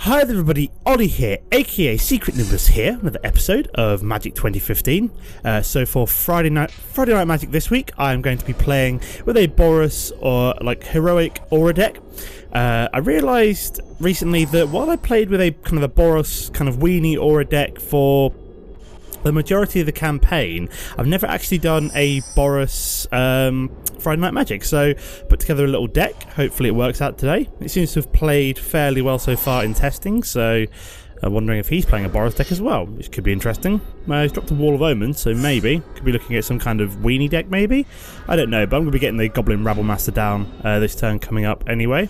Hi there everybody, Ollie here, aka Secret Nimbus here, another episode of Magic 2015. So for Friday Night Magic this week, I'm going to be playing with a Boros or like heroic aura deck. I realised recently that while I played with a kind of a Boros kind of weenie aura deck for the majority of the campaign, I've never actually done a Boros Friday Night Magic, so put together a little deck. Hopefully it works out today. It seems to have played fairly well so far in testing, so I'm wondering if he's playing a Boros deck as well, which could be interesting. He's dropped a Wall of Omens, so maybe could be looking at some kind of weenie deck maybe. I don't know, but I'm going to be getting the Goblin Rabble Master down this turn coming up anyway.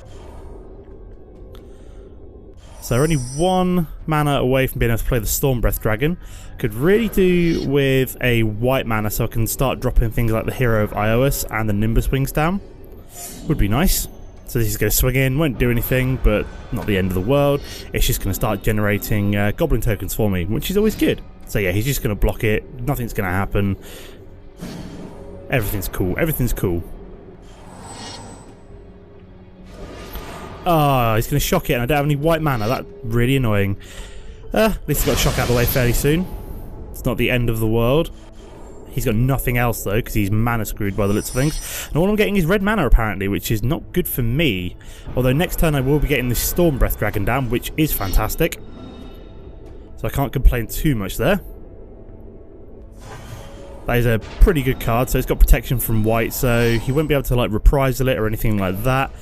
So we're only one mana away from being able to play the Stormbreath Dragon. Could really do with a white mana so I can start dropping things like the Hero of Ios and the Nimbus Wings down. Would be nice. So this is going to swing in, won't do anything, but not the end of the world. It's just going to start generating Goblin tokens for me, which is always good. So yeah, he's just going to block it. Nothing's going to happen. Everything's cool. Everything's cool. Oh, he's going to shock it and I don't have any white mana. That's really annoying. At least he's got a shock out of the way fairly soon. It's not the end of the world. He's got nothing else though, because he's mana screwed by the looks of things. And all I'm getting is red mana apparently, which is not good for me. Although next turn I will be getting this Stormbreath Dragon down, which is fantastic. So I can't complain too much there. That is a pretty good card, so it's got protection from white, so he won't be able to like reprisal it or anything like that.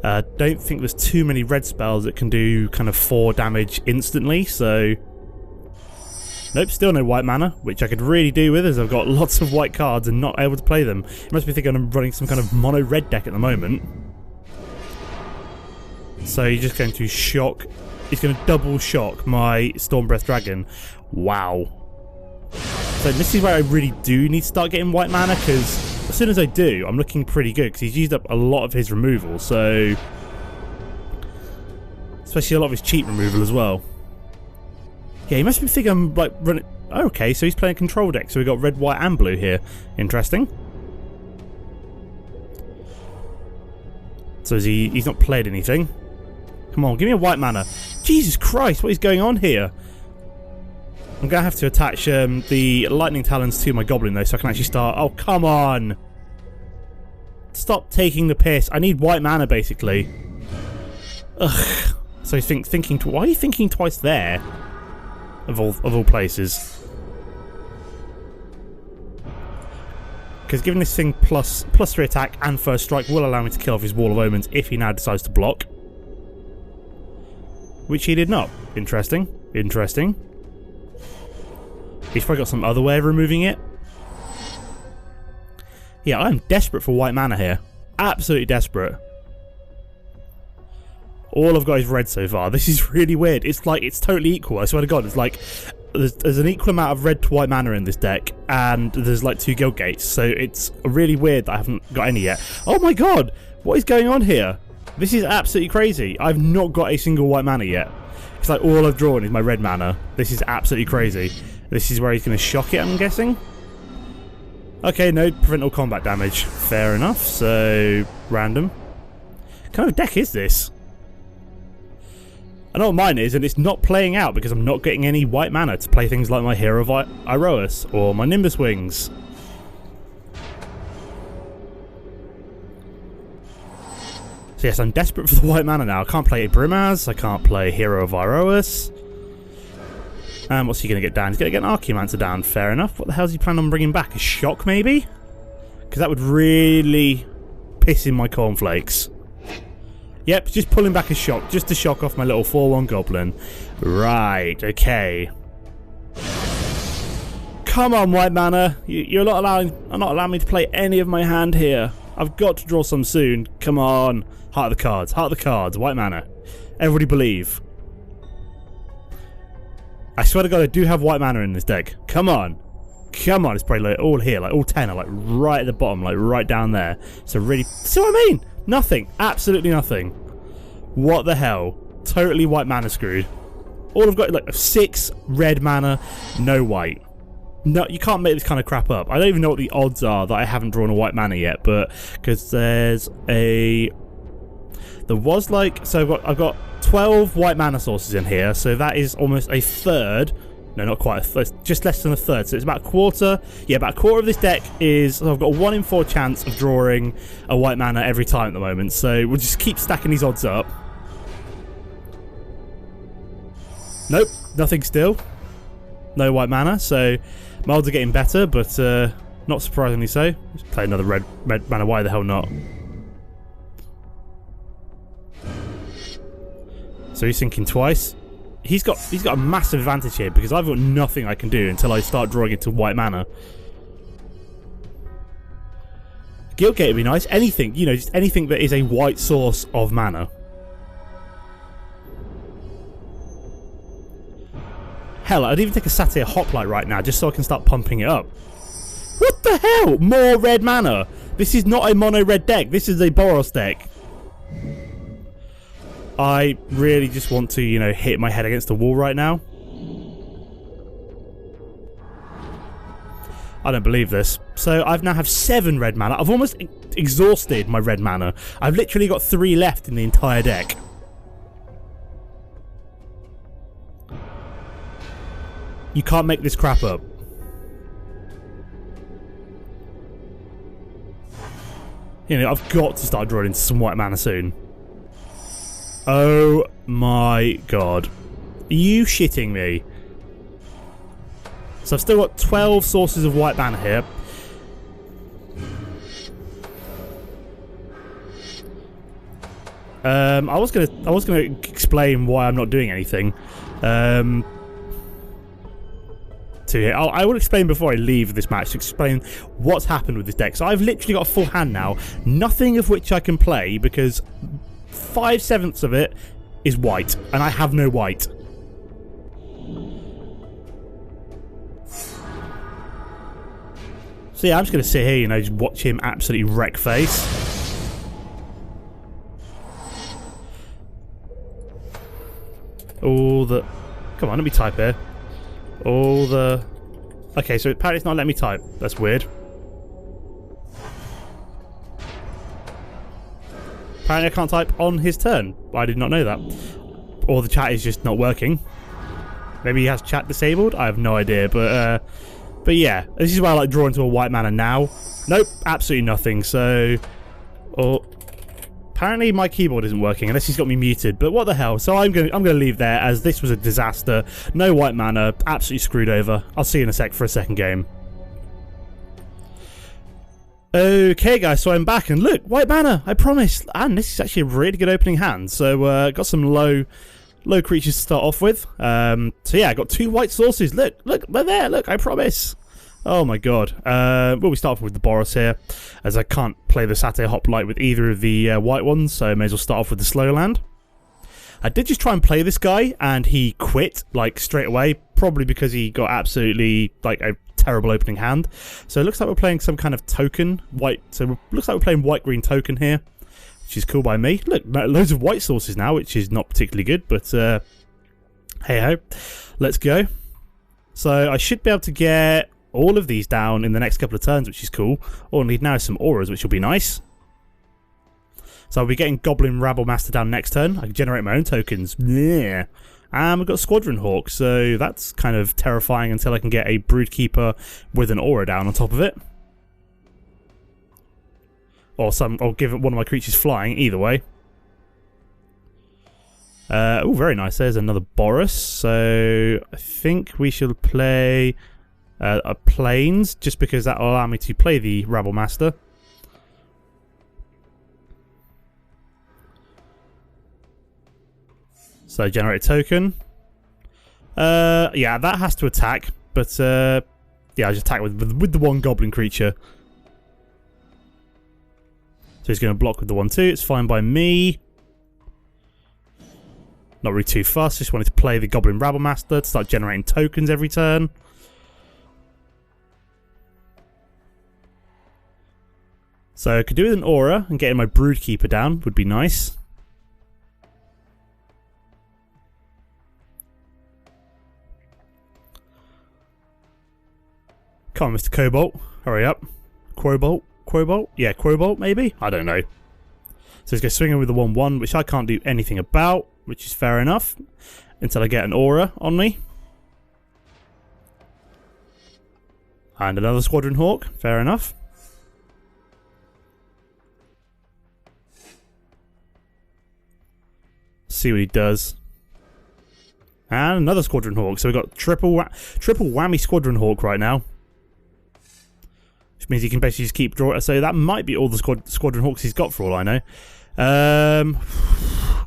Don't think there's too many red spells that can do kind of 4 damage instantly, so nope, still no white mana, which I could really do with as I've got lots of white cards and not able to play them. You must be thinking I'm running some kind of mono red deck at the moment. So you're just going to shock, he's going to double shock my Stormbreath Dragon. Wow. So this is where I really do need to start getting white mana, because as soon as I do, I'm looking pretty good, because he's used up a lot of his removal, so especially a lot of his cheap removal as well. Yeah, he must be thinking I'm like running. Oh, okay, so he's playing control deck, so we've got red, white and blue here. Interesting. So he's not played anything. Come on, give me a white mana. Jesus Christ, what is going on here? I'm going to have to attach the Lightning Talons to my Goblin though, so I can actually start. Oh, come on! Stop taking the piss. I need white mana, basically. Ugh. So he's thinking. Why are you thinking twice there? Of all places. Because giving this thing plus 3 attack and first strike will allow me to kill off his Wall of Omens if he now decides to block. Which he did not. Interesting. Interesting. He's probably got some other way of removing it. Yeah, I'm desperate for white mana here. Absolutely desperate. All I've got is red so far. This is really weird. It's like, it's totally equal. I swear to God, it's like, there's an equal amount of red to white mana in this deck, and there's like 2 guild gates, so it's really weird that I haven't got any yet. Oh my God! What is going on here? This is absolutely crazy. I've not got a single white mana yet. It's like all I've drawn is my red mana. This is absolutely crazy. This is where he's going to shock it, I'm guessing. Okay, no, prevent all combat damage. Fair enough, so random. What kind of deck is this? I know what mine is, and it's not playing out because I'm not getting any white mana to play things like my Hero of Ios or my Nimbus Wings. So yes, I'm desperate for the white mana now. I can't play Brimaz, I can't play Hero of Ios. And what's he going to get down? He's going to get an Archaeomancer down, fair enough. What the hell is he planning on bringing back? A shock, maybe? Because that would really piss in my cornflakes. Yep, just pulling back a shock, just to shock off my little 4/1 Goblin. Right, okay. Come on, white mana. You're not allowing me to play any of my hand here. I've got to draw some soon. Come on. Heart of the cards, heart of the cards, white mana. Everybody believe. I swear to God, I do have white mana in this deck. Come on. Come on. It's probably like all here, like all 10 are like right at the bottom, like right down there. So really, see what I mean? Nothing. Absolutely nothing. What the hell? Totally white mana screwed. All I've got is like 6 red mana, no white. No, you can't make this kind of crap up. I don't even know what the odds are that I haven't drawn a white mana yet, but because there's a... There was like... So I've got 12 white mana sources in here, so that is almost a third. No, not quite a third, just less than a third. So it's about a quarter. Yeah, about a quarter of this deck is... So I've got a 1 in 4 chance of drawing a white mana every time at the moment. So we'll just keep stacking these odds up. Nope, nothing still. No white mana, so my odds are getting better, but not surprisingly so. Let's play another red mana, why the hell not? So he's thinking twice. He's got a massive advantage here because I've got nothing I can do until I start drawing into white mana. Guildgate would be nice. Anything, you know, just anything that is a white source of mana. Hell, I'd even take a Satyr Hoplite right now just so I can start pumping it up. What the hell? More red mana. This is not a mono red deck. This is a Boros deck. I really just want to, you know, hit my head against the wall right now. I don't believe this. So I've now have 7 red mana. I've almost exhausted my red mana. I've literally got 3 left in the entire deck. You can't make this crap up. You know, I've got to start drawing into some white mana soon. Oh my god. Are you shitting me? So I've still got 12 sources of white mana here. I was gonna explain why I'm not doing anything. I will explain before I leave this match to explain what's happened with this deck. So I've literally got a full hand now, nothing of which I can play because 5/7 of it is white, and I have no white. So yeah, I'm just going to sit here, you know, just watch him absolutely wreck face. All the... Come on, let me type here. All the... Okay, so apparently it's not letting me type. That's weird. Apparently I can't type on his turn. I did not know that. Or the chat is just not working. Maybe he has chat disabled? I have no idea, but yeah. This is why I like drawing to a white mana now. Nope, absolutely nothing, so... Oh... Apparently my keyboard isn't working unless he's got me muted, but what the hell. So I'm gonna leave there as this was a disaster. No white mana, absolutely screwed over. I'll see you in a sec for a second game. Okay guys, so I'm back and look, white mana, I promise. And this is actually a really good opening hand. So got some low creatures to start off with. So yeah, I got 2 white sources. Look, they're there, look, I promise. Oh my god. Well, we start off with the Boros here, as I can't play the Satyr Hoplite with either of the white ones, so I may as well start off with the slow land. I did just try and play this guy, and he quit, like, straight away, probably because he got absolutely, like, a terrible opening hand. So it looks like we're playing some kind of token, white, so it looks like we're playing white-green token here, which is cool by me. Look, loads of white sources now, which is not particularly good, but, hey-ho. Let's go. So I should be able to get all of these down in the next couple of turns, which is cool. All I need now is some auras, which will be nice. So I'll be getting Goblin Rabble Master down next turn. I can generate my own tokens. Yeah. And we've got Squadron Hawk, so that's kind of terrifying until I can get a Broodkeeper with an aura down on top of it. Or I'll give one of my creatures flying, either way. Oh, very nice. There's another Boros. So I think we should play... Plains, just because that will allow me to play the Rabble Master. So generate a token. Yeah, that has to attack, but yeah, I just attack with the 1 goblin creature. So he's going to block with the 1/2. It's fine by me. Not really too fast. Just wanted to play the Goblin Rabble Master to start generating tokens every turn. So I could do with an aura and getting my Broodkeeper down would be nice. Come on, Mr. Cobalt. Hurry up. Quobolt? Yeah, Quobolt maybe? I don't know. So he's going to swing in with the 1/1, which I can't do anything about. which is fair enough. Until I get an aura on me. And another Squadron Hawk, fair enough. See what he does. And another Squadron Hawk, so we've got triple whammy Squadron Hawk right now. Which means he can basically just keep drawing. So that might be all the Squadron Hawks he's got for all I know.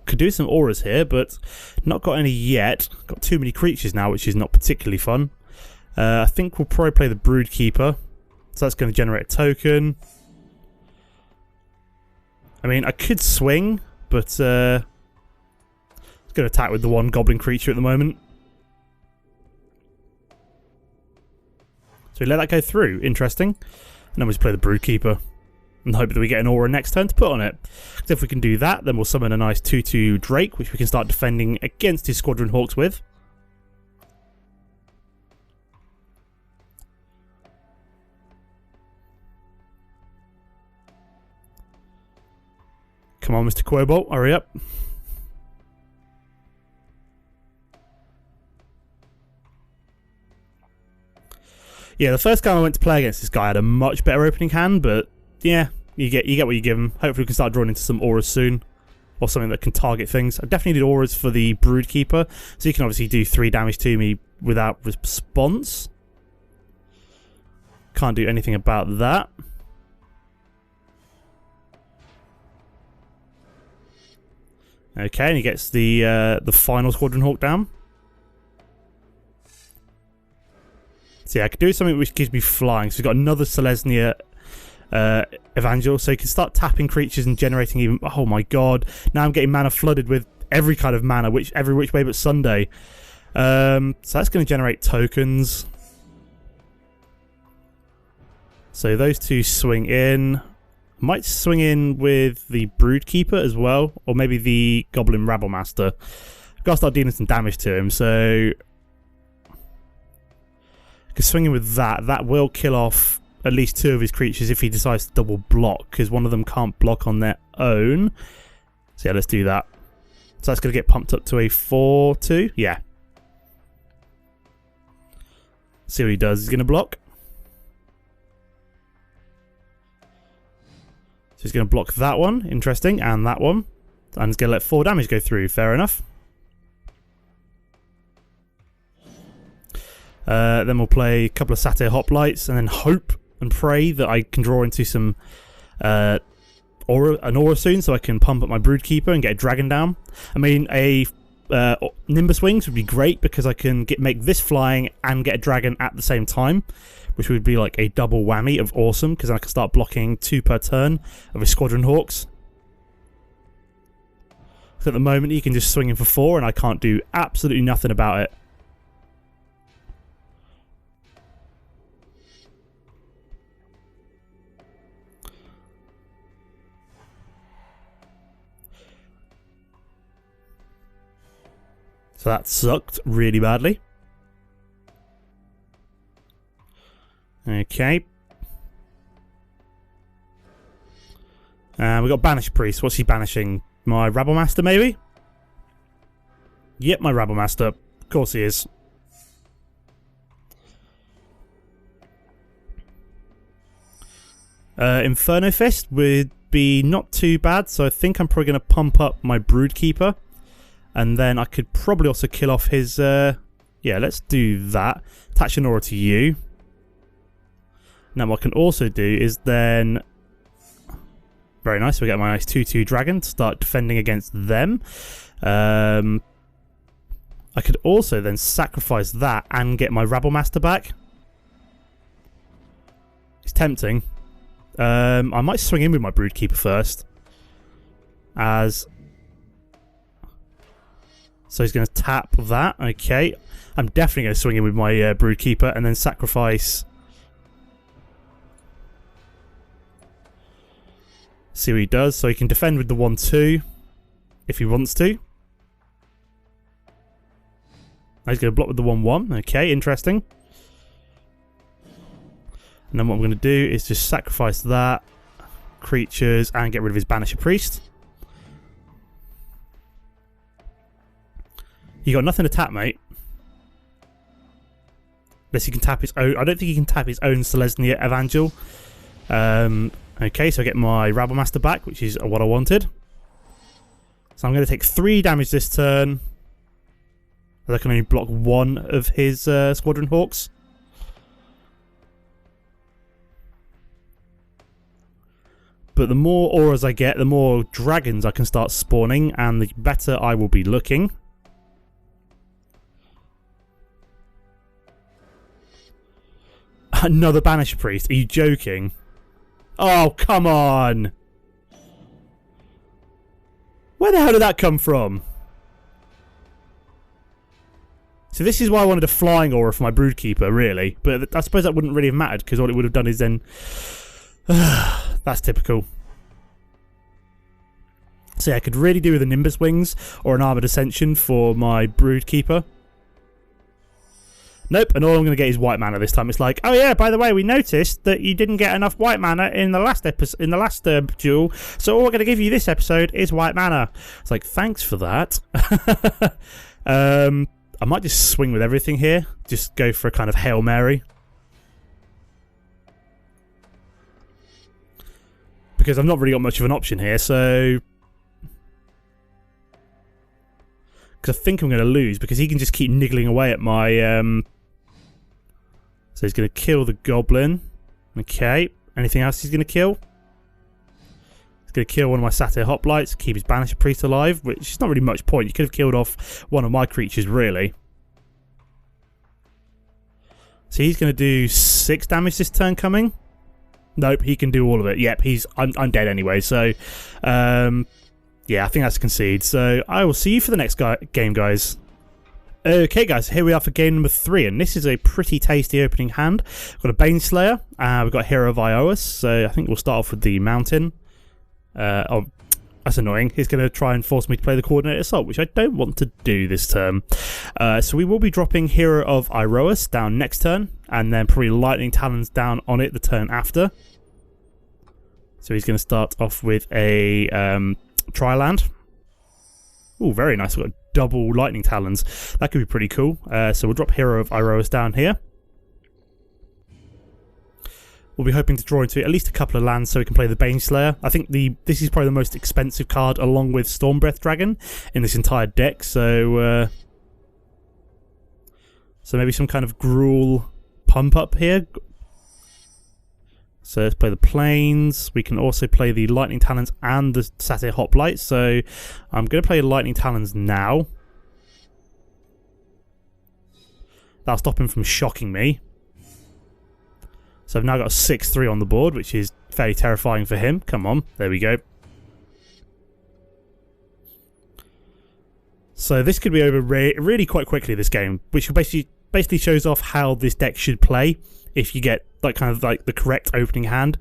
Could do some auras here, but not got any yet. Got too many creatures now, which is not particularly fun. I think we'll probably play the Broodkeeper. So that's going to generate a token. I mean, I could swing, but it's going to attack with the one goblin creature at the moment. So we let that go through. Interesting. And then we just play the Broodkeeper. And hope that we get an aura next turn to put on it. Because if we can do that, then we'll summon a nice 2/2 Drake, which we can start defending against his Squadron Hawks with. Come on, Mr. Quobolt, hurry up. Yeah, the first game I went to play against this guy had a much better opening hand, but yeah, you get what you give him. Hopefully we can start drawing into some auras soon. Or something that can target things. I definitely need auras for the Broodkeeper. So you can obviously do 3 damage to me without response. Can't do anything about that. Okay, and he gets the final Squadron Hawk down. So yeah, I could do something which gives me flying. So we've got another Selesnya Evangel, so you can start tapping creatures and generating even... Oh my god, now I'm getting mana flooded with every kind of mana, every which way but Sunday. So that's going to generate tokens. So those two swing in. Might swing in with the Broodkeeper as well, or maybe the Goblin Rabblemaster. I've got to start dealing some damage to him, so... Because swinging with that will kill off at least 2 of his creatures if he decides to double block, because one of them can't block on their own. So yeah, let's do that. So that's going to get pumped up to a 4/2. Yeah. See what he does. He's going to block. So he's going to block that one. Interesting. And that one. And he's going to let 4 damage go through. Fair enough. Then we'll play a couple of Satyr Hoplites and then hope and pray that I can draw into some an aura soon, so I can pump up my Broodkeeper and get a dragon down. I mean, a Nimbus Wings would be great because I can make this flying and get a dragon at the same time, which would be like a double whammy of awesome, because I can start blocking 2 per turn of his Squadron Hawks. So at the moment he can just swing in for 4 and I can't do absolutely nothing about it. So that sucked really badly. Okay. We've got Banish Priest. What's he banishing? My Rabblemaster, maybe? Yep, my Rabblemaster. Of course he is. Inferno Fist would be not too bad, so I think I'm probably going to pump up my Broodkeeper. And then I could probably also kill off his... yeah, let's do that. Attach an aura to you. Now what I can also do is then... Very nice, we get my nice 2/2 dragon to start defending against them. I could also then sacrifice that and get my Rabblemaster back. It's tempting. I might swing in with my Broodkeeper first. So he's going to tap that. Okay. I'm definitely going to swing in with my Broodkeeper and then sacrifice. See what he does. So he can defend with the 1/2 if he wants to. He's going to block with the 1/1. Okay, interesting. And then what I'm going to do is just sacrifice that, creatures, and get rid of his Banisher Priest. You got nothing to tap, mate. Unless he can tap his own. I don't think he can tap his own Selesnya Evangel. Okay, so I get my Rabble Master back, which is what I wanted. So I'm going to take 3 damage this turn. I can only block 1 of his Squadron Hawks. But the more auras I get, the more dragons I can start spawning, and the better I will be looking. Another Banisher Priest? Are you joking? Oh, come on! Where the hell did that come from? So this is why I wanted a flying aura for my Broodkeeper, really. But I suppose that wouldn't really have mattered, because all it would have done is then... That's typical. So yeah, I could really do with a Nimbus Wings or an Armoured Ascension for my Broodkeeper. Nope, and all I'm going to get is white mana this time. It's like, oh yeah, by the way, we noticed that you didn't get enough white mana in the last duel, so all we're going to give you this episode is white mana. It's like, thanks for that. I might just swing with everything here. Just go for a kind of Hail Mary. Because I've not really got much of an option here, so... Because I think I'm going to lose, because he can just keep niggling away at my... So he's going to kill the Goblin. Okay. Anything else he's going to kill? He's going to kill one of my Satyr Hoplites, keep his Banisher Priest alive, which is not really much point. You could have killed off one of my creatures, really. So he's going to do 6 damage this turn coming. Nope, he can do all of it. Yep, I'm dead anyway, so... yeah, I think that's a concede. So I will see you for the next game, guys. Okay, guys, here we are for game number 3, and this is a pretty tasty opening hand. We've got a Baneslayer, we've got Hero of Ioas, so I think we'll start off with the Mountain. Oh, that's annoying. He's going to try and force me to play the Coordinated Assault, which I don't want to do this turn. So we will be dropping Hero of Ioas down next turn, and then probably Lightning Talons down on it the turn after. So he's going to start off with a Tri-Land. Oh, very nice. We've got double Lightning Talons. That could be pretty cool. So we'll drop Hero of Ioas down here. We'll be hoping to draw into at least a couple of lands so we can play the Baneslayer. I think this is probably the most expensive card along with Stormbreath Dragon in this entire deck. So maybe some kind of Gruul pump up here. So let's play the Plains. We can also play the Lightning Talons and the Satyr Hoplite. So I'm going to play Lightning Talons now. That'll stop him from shocking me. So I've now got a 6-3 on the board, which is fairly terrifying for him. Come on, there we go. So this could be over really quite quickly, this game, which basically shows off how this deck should play if you get like kind of like the correct opening hand.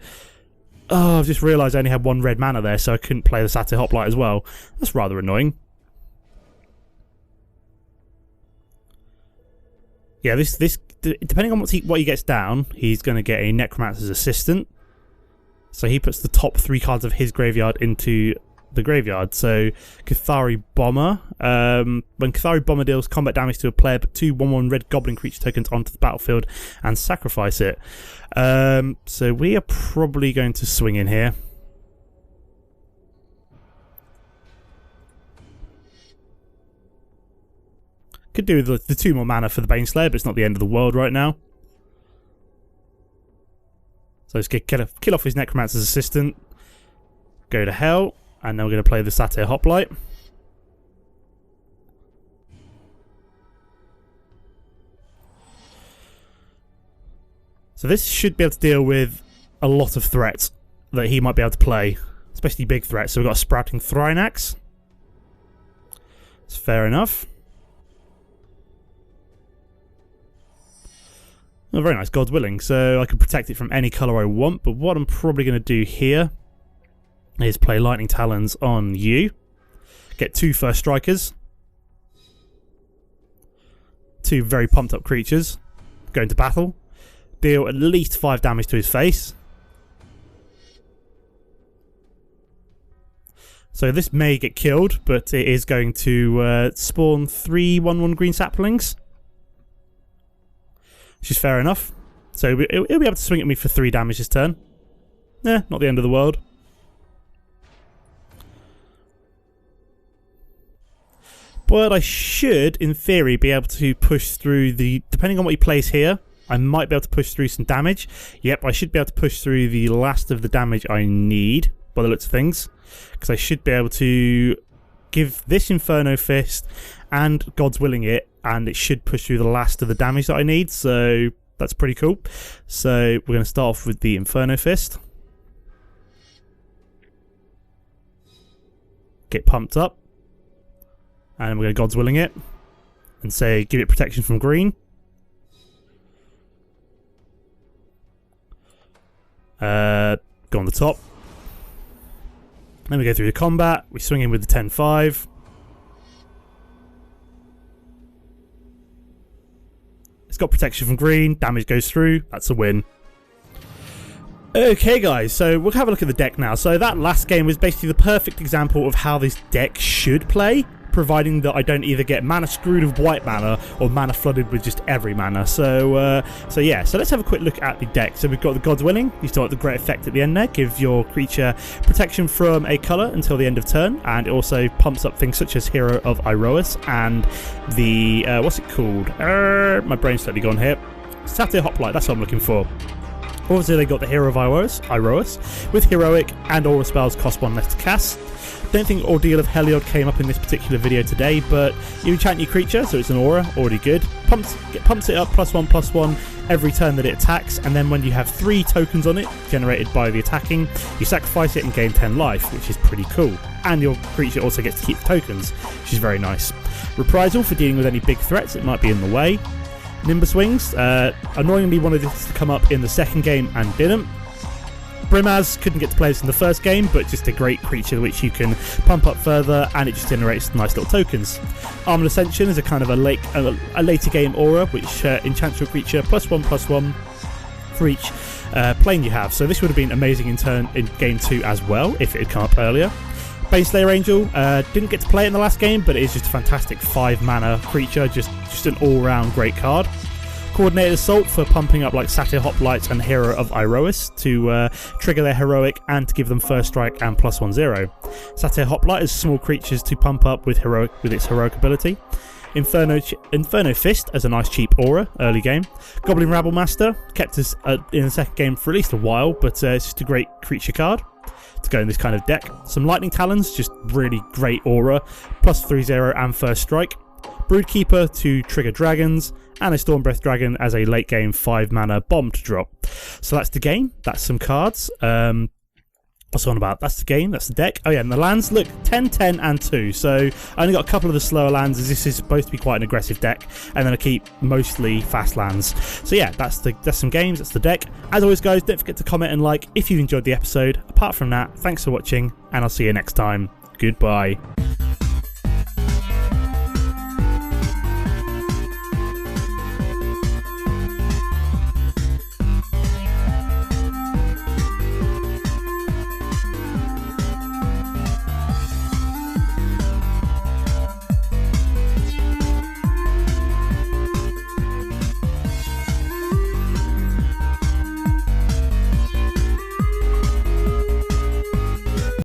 Oh, I've just realised I only had 1 red mana there, so I couldn't play the Satyr Hoplite as well. That's rather annoying. Yeah, this depending on what he gets down, he's going to get a Necromancer's Assistant. So he puts the top 3 cards of his graveyard into the graveyard. So Cathari Bomber. When Cathari Bomber deals combat damage to a player, put 2 1/1 red goblin creature tokens onto the battlefield and sacrifice it. So we are probably going to swing in here. Could do with the 2 more mana for the Baneslayer, but it's not the end of the world right now. So let's kill off his Necromancer's Assistant. Go to hell. And then we're going to play the Satyr Hoplite. So this should be able to deal with a lot of threats that he might be able to play. Especially big threats. So we've got a Sprouting Thrynax. It's fair enough. Oh, very nice, God's willing. So I can protect it from any colour I want. But what I'm probably going to do here is play Lightning Talons on you. Get 2 first strikers. 2 very pumped up creatures. Go into battle. Deal at least 5 damage to his face. So this may get killed, but it is going to spawn 3 1/1 green saplings. Which is fair enough. So it'll be able to swing at me for 3 damage this turn. Not the end of the world. But I should, in theory, be able to push through the... Depending on what he plays here, I might be able to push through some damage. Yep, I should be able to push through the last of the damage I need, by the looks of things. Because I should be able to give this Inferno Fist and God's Willing it, and it should push through the last of the damage that I need, so that's pretty cool. So we're going to start off with the Inferno Fist. Get pumped up. And we're going to God's Willing it. And say, give it protection from green. Go on the top. Then we go through the combat. We swing in with the 10-5. It's got protection from green. Damage goes through. That's a win. Okay guys, so we'll have a look at the deck now. So that last game was basically the perfect example of how this deck should play, providing that I don't either get mana screwed with white mana or mana flooded with just every mana. So yeah, so let's have a quick look at the deck. So we've got the God's Willing. You start with the great effect at the end there. Give your creature protection from a colour until the end of turn, and it also pumps up things such as Hero of Iroas and the, what's it called? My brain's totally gone here. Satyr Hoplite, that's what I'm looking for. Obviously they got the Hero of Iroas with Heroic, and Aura spells cost 1 less to cast. Don't think Ordeal of Heliod came up in this particular video today, but you enchant your creature, so it's an aura, already good. Pumps it up +1/+1 every turn that it attacks, and then when you have 3 tokens on it generated by the attacking, you sacrifice it and gain 10 life, which is pretty cool. And your creature also gets to keep tokens, which is very nice. Reprisal for dealing with any big threats that might be in the way. Nimbus Wings, annoyingly wanted this to come up in the second game and didn't. Brimaz couldn't get to play this in the first game, but just a great creature which you can pump up further, and it just generates nice little tokens. Armored Ascension is a kind of a later game aura which enchants your creature +1/+1 for each plane you have. So this would have been amazing in game 2 as well if it had come up earlier. Baneslayer Angel, didn't get to play it in the last game, but it is just a fantastic 5 mana creature, just an all-round great card. Coordinated Assault for pumping up like Satyr Hoplites and Hero of Iroas to trigger their Heroic and to give them first strike and +1/0. Satyr Hoplite is small creatures to pump up with its Heroic ability. Inferno Fist as a nice cheap aura early game. Goblin Rabble Master kept us in the second game for at least a while, but it's just a great creature card to go in this kind of deck. Some Lightning Talons, just really great aura, +3/0 and first strike. Broodkeeper to trigger dragons, and a Stormbreath Dragon as a late game 5 mana bomb to drop. So that's the game, that's some cards. What's on about? That's the game, that's the deck. Oh yeah, and the lands, look, 10, 10 and 2. So I only got a couple of the slower lands, as this is supposed to be quite an aggressive deck, and then I keep mostly fast lands. So yeah, that's some games, that's the deck. As always guys, don't forget to comment and like if you've enjoyed the episode. Apart from that, thanks for watching, and I'll see you next time. Goodbye.